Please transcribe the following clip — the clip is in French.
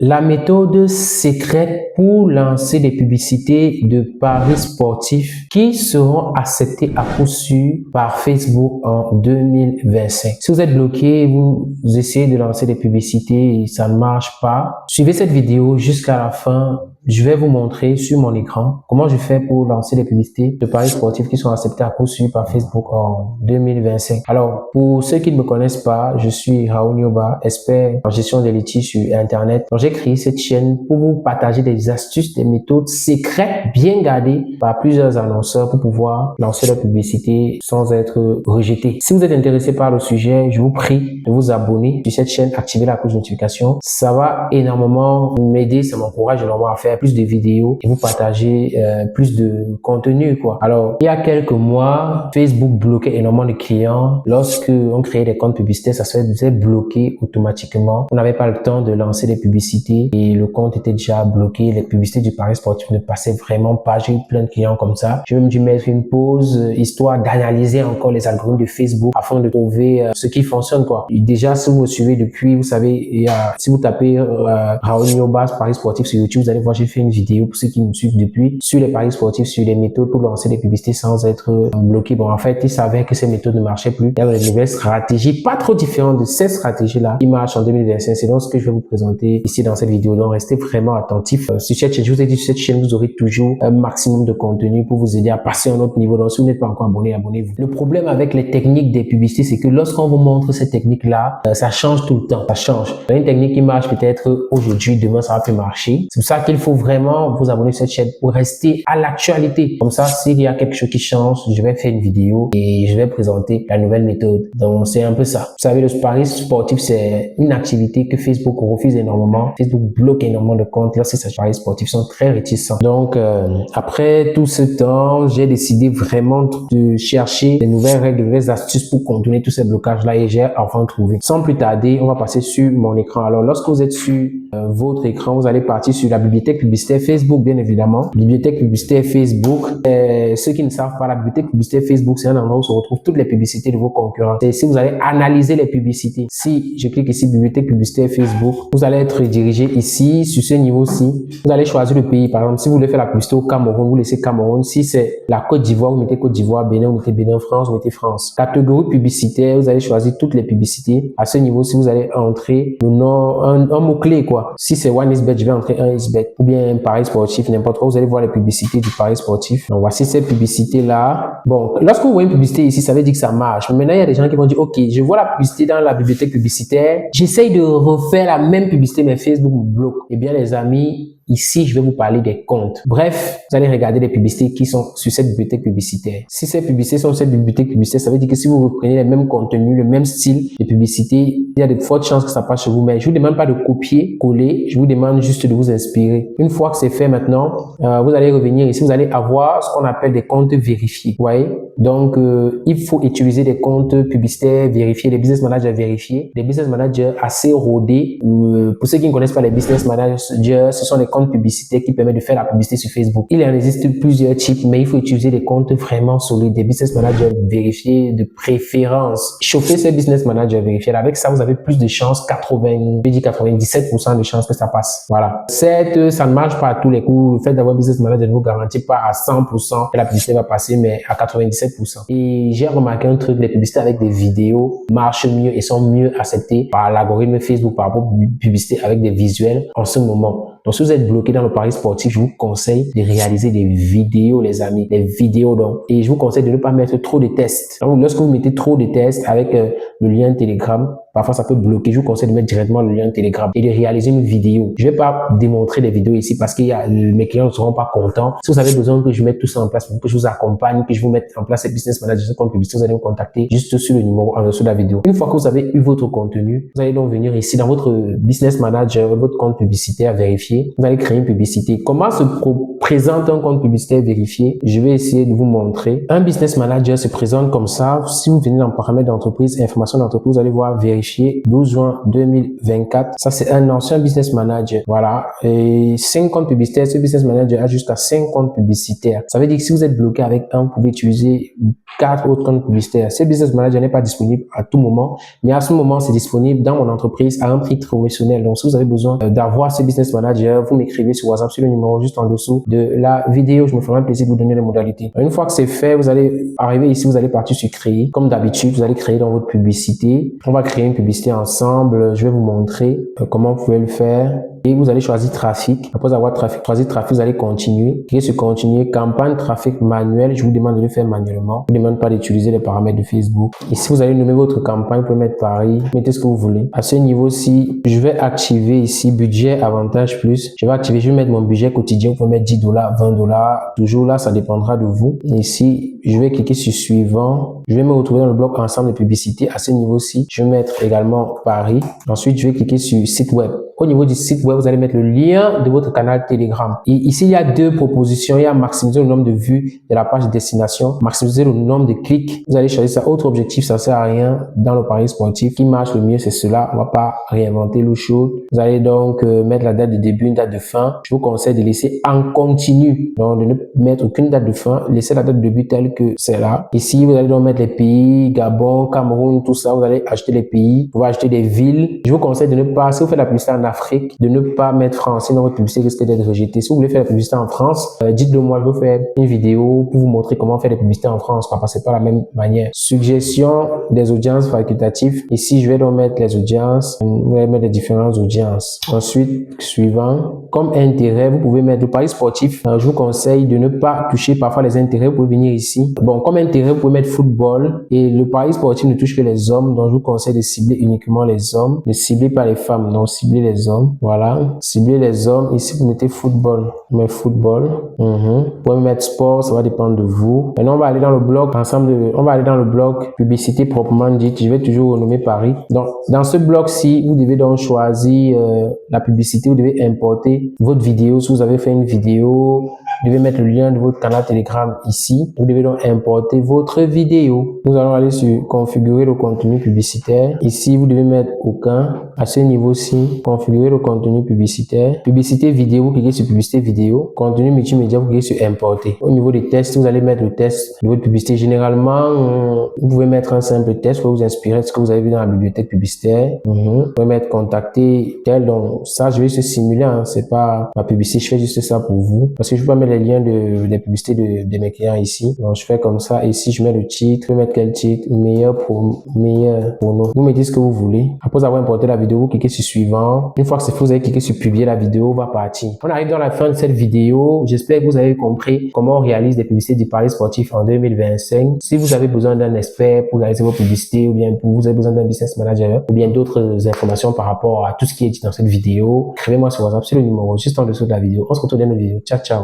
La méthode secrète pour lancer des publicités de paris sportifs qui seront acceptées à coup sûr par Facebook en 2025. Si vous êtes bloqué, vous essayez de lancer des publicités et ça ne marche pas, suivez cette vidéo jusqu'à la fin. Je vais vous montrer sur mon écran comment je fais pour lancer des publicités de paris sportifs qui sont acceptés à coup sûr par Facebook en 2025. Alors, pour ceux qui ne me connaissent pas, je suis Raoul Nyoba, expert en gestion des litiges sur Internet. Donc, j'ai créé cette chaîne pour vous partager des astuces, des méthodes secrètes bien gardées par plusieurs annonceurs pour pouvoir lancer la publicité sans être rejeté. Si vous êtes intéressé par le sujet, je vous prie de vous abonner sur cette chaîne, activer la cloche de notification. Ça va énormément m'aider, ça m'encourage énormément à faire plus de vidéos et vous partager plus de contenu, quoi. Alors, il y a quelques mois, Facebook bloquait énormément de clients. Lorsque on créait des comptes publicitaires, ça se faisait bloquer automatiquement. On n'avait pas le temps de lancer des publicités et le compte était déjà bloqué. Les publicités du pari sportif ne passaient vraiment pas. J'ai eu plein de clients comme ça. J'ai même dû mettre une pause histoire d'analyser encore les algorithmes de Facebook afin de trouver ce qui fonctionne, quoi. Et déjà, si vous me suivez depuis, vous savez, si vous tapez Raoul Nyoba paris sportif sur YouTube, vous allez voir, j'ai fait une vidéo pour ceux qui me suivent depuis sur les paris sportifs, sur les méthodes pour lancer des publicités sans être bloqué. Bon, en fait, ils savaient que ces méthodes ne marchaient plus. Il y avait de nouvelles stratégies, pas trop différentes de ces stratégies-là qui marchent en 2025. C'est donc ce que je vais vous présenter ici dans cette vidéo. Donc, restez vraiment attentifs. Sur cette chaîne, je vous ai dit, sur cette chaîne, vous aurez toujours un maximum de contenu pour vous aider à passer à un autre niveau. Donc, si vous n'êtes pas encore abonné, abonnez-vous. Le problème avec les techniques des publicités, c'est que lorsqu'on vous montre cette technique-là, ça change tout le temps. Ça change. Une technique qui marche peut-être aujourd'hui, demain, ça va plus marcher. C'est pour ça qu'il faut vraiment vous abonner sur cette chaîne pour rester à l'actualité. Comme ça, s'il y a quelque chose qui change, je vais faire une vidéo et je vais présenter la nouvelle méthode. Donc, c'est un peu ça. Vous savez, le paris sportif, c'est une activité que Facebook refuse énormément. Facebook bloque énormément de comptes lorsque ces paris sportifs sont très réticents. Donc, après tout ce temps, j'ai décidé vraiment de chercher des nouvelles règles, des nouvelles astuces pour contourner tous ces blocages-là et j'ai enfin trouvé. Sans plus tarder, on va passer sur mon écran. Alors, lorsque vous êtes sur votre écran, vous allez partir sur la bibliothèque publicitaire Facebook, bien évidemment. Bibliothèque publicitaire Facebook. Ceux qui ne savent pas, la bibliothèque publicitaire Facebook, c'est un endroit où se retrouvent toutes les publicités de vos concurrents. C'est ici, vous allez analyser les publicités. Si je clique ici, bibliothèque publicitaire Facebook, vous allez être dirigé ici, sur ce niveau-ci. Vous allez choisir le pays. Par exemple, si vous voulez faire la publicité au Cameroun, vous laissez Cameroun. Si c'est la Côte d'Ivoire, vous mettez Côte d'Ivoire. Bénin, vous mettez Bénin. France, vous mettez France. Catégorie publicitaire, vous allez choisir toutes les publicités. À ce niveau-ci, vous allez entrer le nom, un mot-clé, quoi. Si c'est OneXBet, je vais entrer un XBet. Ou bien un pari sportif, n'importe quoi. Vous allez voir les publicités du pari sportif. Donc, voici ces publicités-là. Bon, lorsque vous voyez une publicité ici, ça veut dire que ça marche. Mais maintenant, il y a des gens qui vont dire, OK, je vois la publicité dans la bibliothèque publicitaire. J'essaye de refaire la même publicité, mais Facebook me bloque. Eh bien, les amis, ici, je vais vous parler des comptes. Bref, vous allez regarder les publicités qui sont sur cette bibliothèque publicitaire. Si ces publicités sont sur cette bibliothèque publicitaire, ça veut dire que si vous reprenez les mêmes contenus, le même style de publicité, il y a de fortes chances que ça passe chez vous. Mais je vous demande pas de copier, coller. Je vous demande juste de vous inspirer. Une fois que c'est fait maintenant, vous allez revenir ici. Vous allez avoir ce qu'on appelle des comptes vérifiés. Vous voyez? Donc, il faut utiliser des comptes publicitaires vérifiés, des business managers vérifiés, des business managers assez rodés. Pour ceux qui ne connaissent pas les business managers, ce sont des comptes publicitaires qui permettent de faire la publicité sur Facebook. Il en existe plusieurs types, mais il faut utiliser des comptes vraiment solides, des business managers vérifiés de préférence. Chauffez ces business managers vérifiés. Avec ça, vous avez plus de chances, 97% de chances que ça passe. Voilà. Certes, ça ne marche pas à tous les coups. Le fait d'avoir business manager ne vous garantit pas à 100% que la publicité va passer, mais à 97%. Et j'ai remarqué un truc, les publicités avec des vidéos marchent mieux et sont mieux acceptées par l'algorithme Facebook par rapport aux publicités avec des visuels en ce moment. Donc, si vous êtes bloqué dans le pari sportif, je vous conseille de réaliser des vidéos, les amis. Des vidéos, donc. Et je vous conseille de ne pas mettre trop de tests. Donc, lorsque vous mettez trop de tests avec le lien Telegram, parfois ça peut bloquer. Je vous conseille de mettre directement le lien Telegram et de réaliser une vidéo. Je vais pas démontrer des vidéos ici parce que mes clients ne seront pas contents. Si vous avez besoin que je mette tout ça en place, pour que je vous accompagne, que je vous mette en place ces business managers, ce compte publicité, vous allez me contacter juste sur le numéro en dessous de la vidéo. Une fois que vous avez eu votre contenu, vous allez donc venir ici dans votre business manager, votre compte publicitaire vérifié. Vous allez créer une publicité. Comment se présente un compte publicitaire vérifié, je vais essayer de vous montrer. Un business manager se présente comme ça. Si vous venez dans paramètres d'entreprise, information d'entreprise, vous allez voir vérifier 12 juin 2024. Ça, c'est un ancien business manager. Voilà. Et 5 comptes publicitaires. Ce business manager a jusqu'à 5 comptes publicitaires. Ça veut dire que si vous êtes bloqué avec un, vous pouvez utiliser 4 autres comptes publicitaires. Ce business manager n'est pas disponible à tout moment, mais à ce moment, c'est disponible dans mon entreprise à un prix promotionnel. Donc, si vous avez besoin d'avoir ce business manager, vous m'écrivez sur WhatsApp sur le numéro juste en dessous de la vidéo. Je me ferai un plaisir de vous donner les modalités. Une fois que c'est fait, vous allez arriver ici, vous allez partir sur créer. Comme d'habitude, vous allez créer dans votre publicité. On va créer une publicité ensemble. Je vais vous montrer comment vous pouvez le faire. Et vous allez choisir trafic. Après avoir choisi trafic, vous allez continuer. Cliquez sur continuer. Campagne trafic manuel. Je vous demande de le faire manuellement. Je vous demande pas d'utiliser les paramètres de Facebook. Ici, vous allez nommer votre campagne. Vous pouvez mettre Paris. Mettez ce que vous voulez. À ce niveau-ci, je vais activer ici budget avantage plus. Je vais mettre mon budget quotidien. Vous pouvez mettre 10 $, 20 $. Toujours là, ça dépendra de vous. Ici, je vais cliquer sur suivant. Je vais me retrouver dans le bloc ensemble de publicité. À ce niveau-ci, je vais mettre également Paris. Ensuite, je vais cliquer sur site web. Au niveau du site web, vous allez mettre le lien de votre canal Telegram. Et ici, il y a deux propositions. Il y a maximiser le nombre de vues de la page de destination, maximiser le nombre de clics. Vous allez choisir ça. Autre objectif, ça sert à rien dans le pari sportif. Ce qui marche le mieux, c'est cela. On va pas réinventer l'eau chaude. Vous allez donc mettre la date de début, une date de fin. Je vous conseille de laisser en continu. Donc, de ne mettre aucune date de fin. Laissez la date de début telle que c'est là. Ici, vous allez donc mettre les pays, Gabon, Cameroun, tout ça. Vous allez acheter les pays. Vous pouvez acheter des villes. Je vous conseille de ne pas, si vous faites la publicité en Afrique, de ne pas mettre français dans votre publicité, risque d'être rejeté. Si vous voulez faire la publicité en France, dites-le moi, je vais faire une vidéo pour vous montrer comment faire des publicités en France, parce que c'est pas la même manière. Suggestion des audiences facultatives. Ici, je vais donc mettre les audiences. Vous allez mettre les différentes audiences. Ensuite, suivant. Comme intérêt, vous pouvez mettre le pari sportif. Je vous conseille de ne pas toucher parfois les intérêts. Vous pouvez venir ici. Bon, comme intérêt, vous pouvez mettre football. Et le pari sportif ne touche que les hommes. Donc, je vous conseille de cibler uniquement les hommes. Ne ciblez pas les femmes. Donc, ciblez les hommes. Voilà. Ciblez les hommes. Ici, vous mettez football. Mais football. Vous pouvez mettre sport. Ça va dépendre de vous. Maintenant, on va aller dans le bloc ensemble. On va aller dans le bloc publicité proprement dite. Je vais toujours renommer Paris. Donc, dans ce bloc-ci, vous devez donc choisir la publicité. Vous devez importer votre vidéo. Si vous avez fait une vidéo, vous devez mettre le lien de votre canal Telegram ici. Vous devez donc importer votre vidéo. Nous allons aller sur configurer le contenu publicitaire. Ici, vous devez mettre aucun. À ce niveau-ci, configurer le contenu publicitaire. Publicité vidéo, vous cliquez sur publicité vidéo. Contenu multimédia, vous cliquez sur importer. Au niveau des tests, vous allez mettre le test de votre publicité. Généralement, vous pouvez mettre un simple test pour vous inspirer de ce que vous avez vu dans la bibliothèque publicitaire. Vous pouvez mettre contacter tel. Donc, ça, je vais se simuler. C'est pas ma publicité. Je fais juste ça pour vous. Parce que je peux pas mettre les liens des publicités de mes clients ici. Donc, je fais comme ça. Ici, je mets le titre. Je vais mettre quel titre? Meilleur pour nous. Vous mettez ce que vous voulez. Après avoir importé la vidéo, vous cliquez sur suivant. Une fois que c'est fait, vous allez cliquer sur publier la vidéo, va partir. On arrive dans la fin de cette vidéo. J'espère que vous avez compris comment on réalise des publicités du pari sportif en 2025. Si vous avez besoin d'un expert pour réaliser vos publicités, ou bien vous avez besoin d'un business manager, ou bien d'autres informations par rapport à tout ce qui est dit dans cette vidéo, écrivez-moi sur WhatsApp sur le numéro juste en dessous de la vidéo. On se retrouve dans une vidéo. Ciao, ciao.